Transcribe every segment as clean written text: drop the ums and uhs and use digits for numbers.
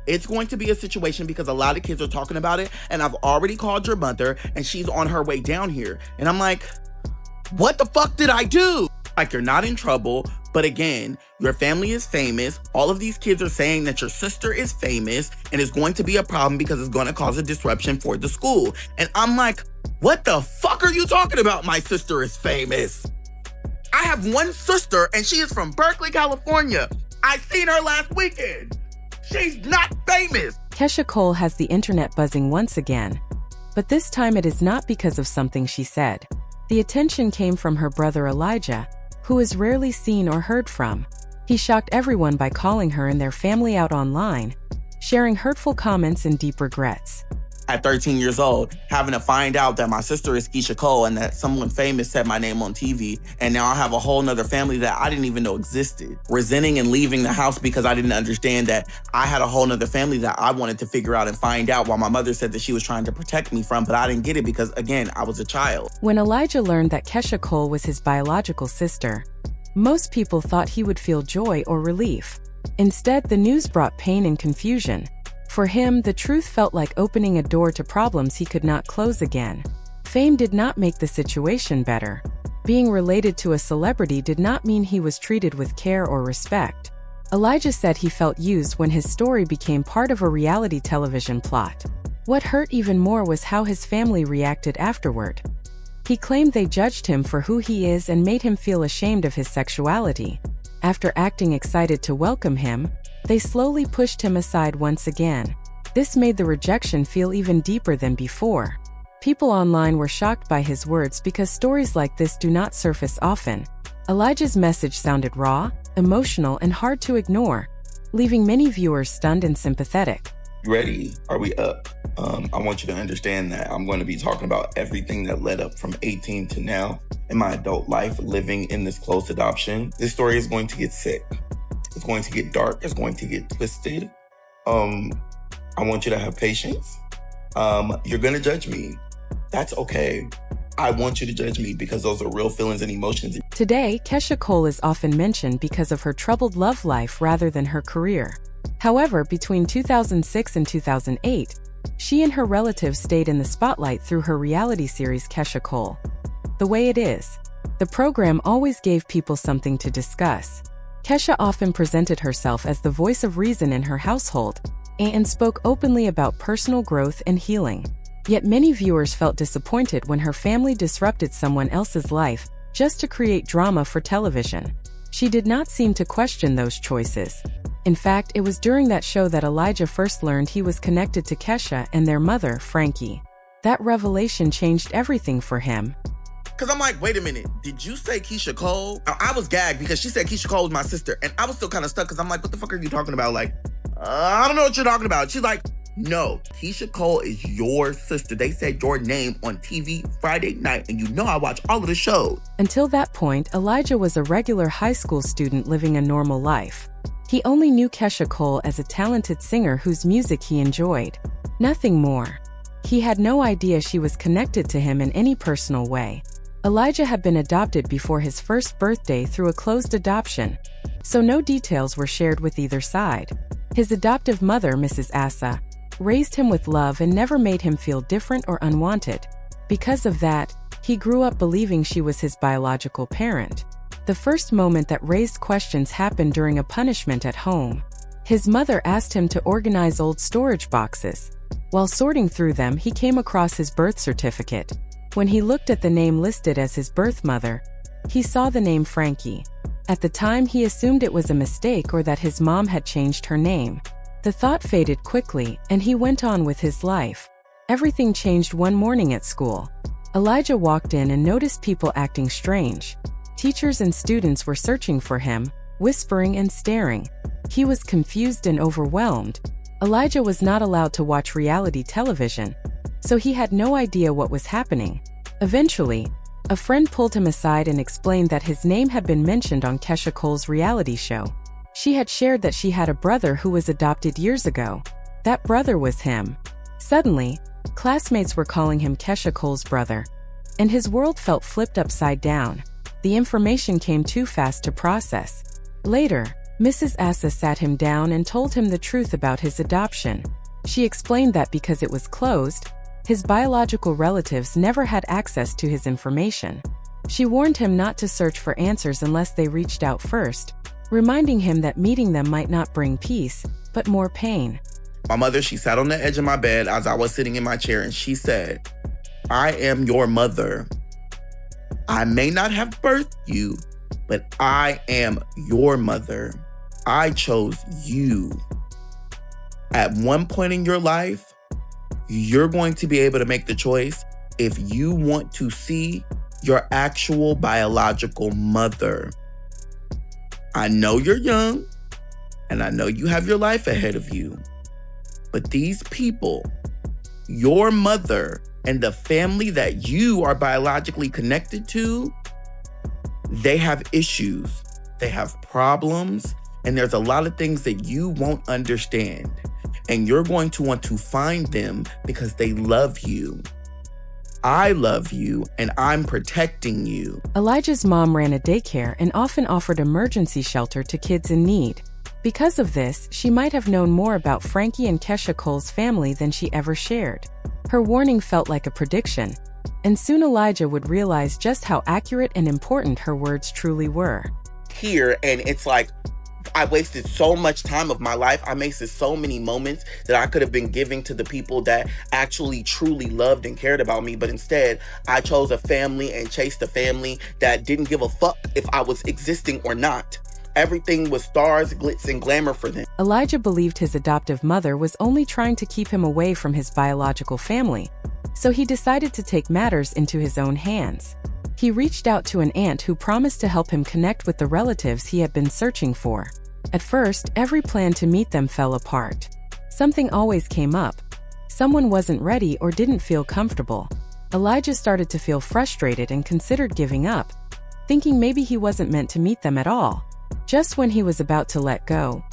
It's going to be a situation because a lot of kids are talking about it, and I've already called your mother, and she's on her way down here. And I'm like, what the fuck did I do? Like, you're not in trouble, but again, your family is famous. All of these kids are saying that your sister is famous, and it's going to be a problem because it's going to cause a disruption for the school. And I'm like, what the fuck are you talking about? My sister is famous. I have one sister, and she is from Berkeley, California. I seen her last weekend. She's not famous. Keyshia Cole has the internet buzzing once again. But this time it is not because of something she said. The attention came from her brother Elijah, who is rarely seen or heard from. He shocked everyone by calling her and their family out online, sharing hurtful comments and deep regrets. At 13 years old, having to find out that my sister is Keyshia Cole and that someone famous said my name on TV, and now I have a whole nother family that I didn't even know existed. Resenting and leaving the house because I didn't understand that I had a whole nother family that I wanted to figure out and find out, while my mother said that she was trying to protect me from, but I didn't get it because, again, I was a child. When Elijah learned that Keyshia Cole was his biological sister, most people thought he would feel joy or relief. Instead, the news brought pain and confusion. For him, the truth felt like opening a door to problems he could not close again. Fame did not make the situation better. Being related to a celebrity did not mean he was treated with care or respect. Elijah said he felt used when his story became part of a reality television plot. What hurt even more was how his family reacted afterward. He claimed they judged him for who he is and made him feel ashamed of his sexuality. After acting excited to welcome him, they slowly pushed him aside once again. This made the rejection feel even deeper than before. People online were shocked by his words because stories like this do not surface often. Elijah's message sounded raw, emotional, and hard to ignore, leaving many viewers stunned and sympathetic. Ready? Are we up? I want you to understand that I'm going to be talking about everything that led up from 18 to now in my adult life living in this closed adoption. This story is going to get sick. It's going to get dark. It's going to get twisted. I want you to have patience. You're going to judge me. That's okay. I want you to judge me because those are real feelings and emotions. Today, Keyshia Cole is often mentioned because of her troubled love life rather than her career. However, between 2006 and 2008, she and her relatives stayed in the spotlight through her reality series Keyshia Cole. The Way It Is. The program always gave people something to discuss. Keyshia often presented herself as the voice of reason in her household and spoke openly about personal growth and healing. Yet many viewers felt disappointed when her family disrupted someone else's life just to create drama for television. She did not seem to question those choices. In fact, it was during that show that Elijah first learned he was connected to Keyshia and their mother, Frankie. That revelation changed everything for him. Because I'm like, wait a minute, did you say Keyshia Cole? Now, I was gagged because she said Keyshia Cole was my sister, and I was still kind of stuck because I'm like, what the fuck are you talking about? Like, I don't know what you're talking about. She's like, no, Keyshia Cole is your sister. They said your name on TV Friday night, and you know I watch all of the shows. Until that point, Elijah was a regular high school student living a normal life. He only knew Keyshia Cole as a talented singer whose music he enjoyed. Nothing more. He had no idea she was connected to him in any personal way. Elijah had been adopted before his first birthday through a closed adoption, so no details were shared with either side. His adoptive mother, Mrs. Asa, raised him with love and never made him feel different or unwanted. Because of that, he grew up believing she was his biological parent. The first moment that raised questions happened during a punishment at home. His mother asked him to organize old storage boxes. While sorting through them, he came across his birth certificate. When he looked at the name listed as his birth mother, he saw the name Frankie. At the time, he assumed it was a mistake or that his mom had changed her name. The thought faded quickly, and he went on with his life. Everything changed one morning at school. Elijah walked in and noticed people acting strange. Teachers and students were searching for him, whispering and staring. He was confused and overwhelmed. Elijah was not allowed to watch reality television, so he had no idea what was happening. Eventually, a friend pulled him aside and explained that his name had been mentioned on Keyshia Cole's reality show. She had shared that she had a brother who was adopted years ago. That brother was him. Suddenly, classmates were calling him Keyshia Cole's brother, and his world felt flipped upside down. The information came too fast to process. Later, Mrs. Asa sat him down and told him the truth about his adoption. She explained that because it was closed, his biological relatives never had access to his information. She warned him not to search for answers unless they reached out first, reminding him that meeting them might not bring peace, but more pain. My mother, she sat on the edge of my bed as I was sitting in my chair, and she said, "I am your mother. I may not have birthed you, but I am your mother. I chose you. At one point in your life, you're going to be able to make the choice if you want to see your actual biological mother. I know you're young, and I know you have your life ahead of you, but these people, your mother and the family that you are biologically connected to, they have issues, they have problems, and there's a lot of things that you won't understand. And you're going to want to find them because they love you. I love you, and I'm protecting you." Elijah's mom ran a daycare and often offered emergency shelter to kids in need. Because of this, she might have known more about Frankie and Keyshia Cole's family than she ever shared. Her warning felt like a prediction, and soon Elijah would realize just how accurate and important her words truly were. Here, and it's like, I wasted so much time of my life. I wasted so many moments that I could have been giving to the people that actually truly loved and cared about me. But instead, I chose a family and chased a family that didn't give a fuck if I was existing or not. Everything was stars, glitz, and glamour for them. Elijah believed his adoptive mother was only trying to keep him away from his biological family, so he decided to take matters into his own hands. He reached out to an aunt who promised to help him connect with the relatives he had been searching for. At first, every plan to meet them fell apart. Something always came up. Someone wasn't ready or didn't feel comfortable. Elijah started to feel frustrated and considered giving up, thinking maybe he wasn't meant to meet them at all. Just when he was about to let go,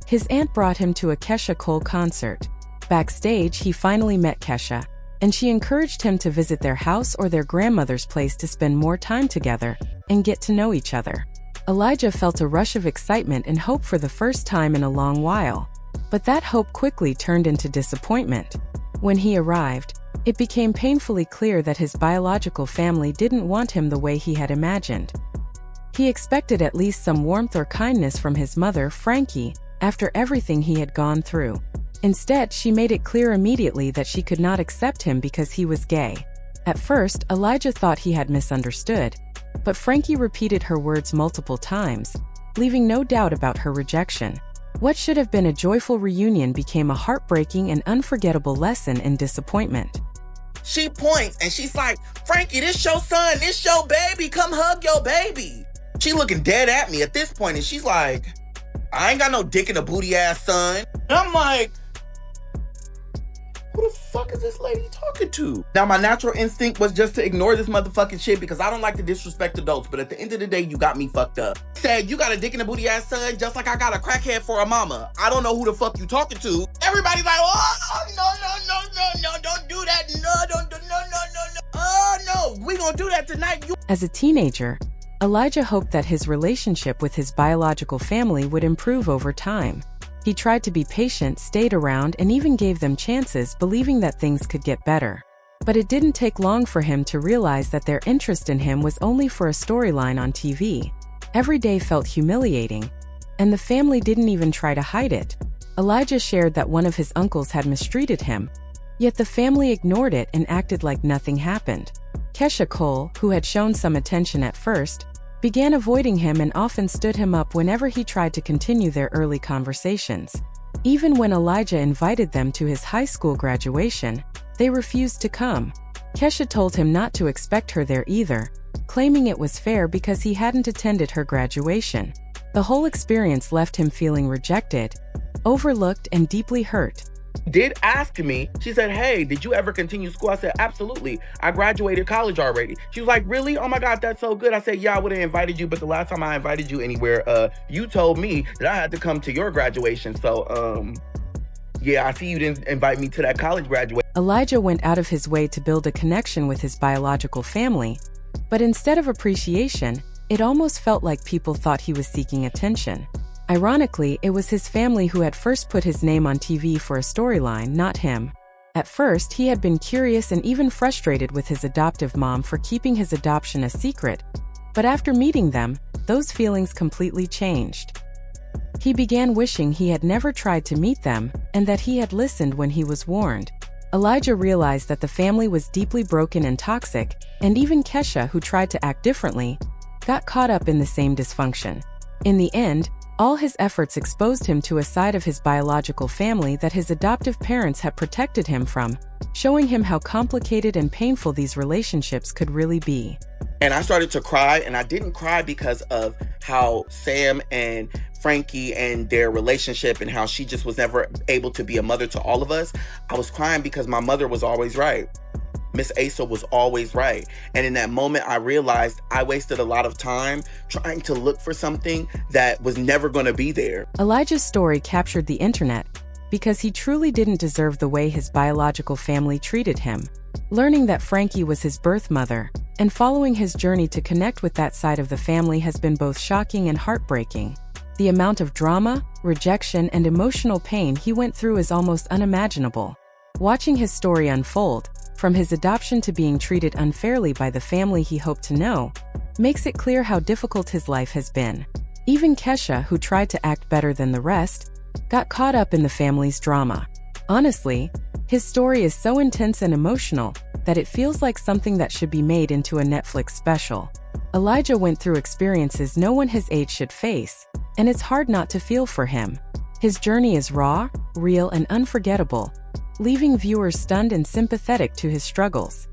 his aunt brought him to a Keyshia Cole concert. Backstage, he finally met Keyshia, and she encouraged him to visit their house or their grandmother's place to spend more time together and get to know each other. Elijah felt a rush of excitement and hope for the first time in a long while, but that hope quickly turned into disappointment. When he arrived, it became painfully clear that his biological family didn't want him the way he had imagined. He expected at least some warmth or kindness from his mother, Frankie, after everything he had gone through. Instead, she made it clear immediately that she could not accept him because he was gay. At first, Elijah thought he had misunderstood, but Frankie repeated her words multiple times, leaving no doubt about her rejection. What should have been a joyful reunion became a heartbreaking and unforgettable lesson in disappointment. She points and she's like, "Frankie, this your son, this your baby, come hug your baby." She looking dead at me at this point, and she's like, "I ain't got no dick in a booty ass son." And I'm like, who the fuck is this lady talking to? Now, my natural instinct was just to ignore this motherfucking shit because I don't like to disrespect adults, but at the end of the day, you got me fucked up. Said, "You got a dick in a booty ass son, just like I got a crackhead for a mama." I don't know who the fuck you talking to. Everybody's like, "Oh, no, don't do that. No. Oh, no, we gonna do that tonight." As a teenager, Elijah hoped that his relationship with his biological family would improve over time. He tried to be patient, stayed around, and even gave them chances, believing that things could get better. But it didn't take long for him to realize that their interest in him was only for a storyline on TV. Every day felt humiliating, and the family didn't even try to hide it. Elijah shared that one of his uncles had mistreated him, yet the family ignored it and acted like nothing happened. Keyshia Cole, who had shown some attention at first, began avoiding him and often stood him up whenever he tried to continue their early conversations. Even when Elijah invited them to his high school graduation, they refused to come. Keyshia told him not to expect her there either, claiming it was fair because he hadn't attended her graduation. The whole experience left him feeling rejected, overlooked, and deeply hurt. Did ask me, she said, "Hey, did you ever continue school?" I said, "Absolutely. I graduated college already." She was like, "Really? Oh my God, that's so good." I said, "Yeah, I would have invited you, but the last time I invited you anywhere, you told me that I had to come to your graduation. So, yeah, I see you didn't invite me to that college graduation." Elijah went out of his way to build a connection with his biological family, but instead of appreciation, it almost felt like people thought he was seeking attention. Ironically, it was his family who had first put his name on TV for a storyline, not him. At first, he had been curious and even frustrated with his adoptive mom for keeping his adoption a secret, but after meeting them, those feelings completely changed. He began wishing he had never tried to meet them and that he had listened when he was warned. Elijah realized that the family was deeply broken and toxic, and even Keyshia, who tried to act differently, got caught up in the same dysfunction. In the end, all his efforts exposed him to a side of his biological family that his adoptive parents had protected him from, showing him how complicated and painful these relationships could really be. And I started to cry, and I didn't cry because of how Sam and Frankie and their relationship and how she just was never able to be a mother to all of us. I was crying because my mother was always right. Miss Asa was always right. And in that moment, I realized I wasted a lot of time trying to look for something that was never going to be there. Elijah's story captured the internet because he truly didn't deserve the way his biological family treated him. Learning that Frankie was his birth mother and following his journey to connect with that side of the family has been both shocking and heartbreaking. The amount of drama, rejection, and emotional pain he went through is almost unimaginable. Watching his story unfold, from his adoption to being treated unfairly by the family he hoped to know, makes it clear how difficult his life has been. Even Keyshia, who tried to act better than the rest, got caught up in the family's drama. Honestly, his story is so intense and emotional that it feels like something that should be made into a Netflix special. Elijah went through experiences no one his age should face, and it's hard not to feel for him. His journey is raw, real, and unforgettable, leaving viewers stunned and sympathetic to his struggles.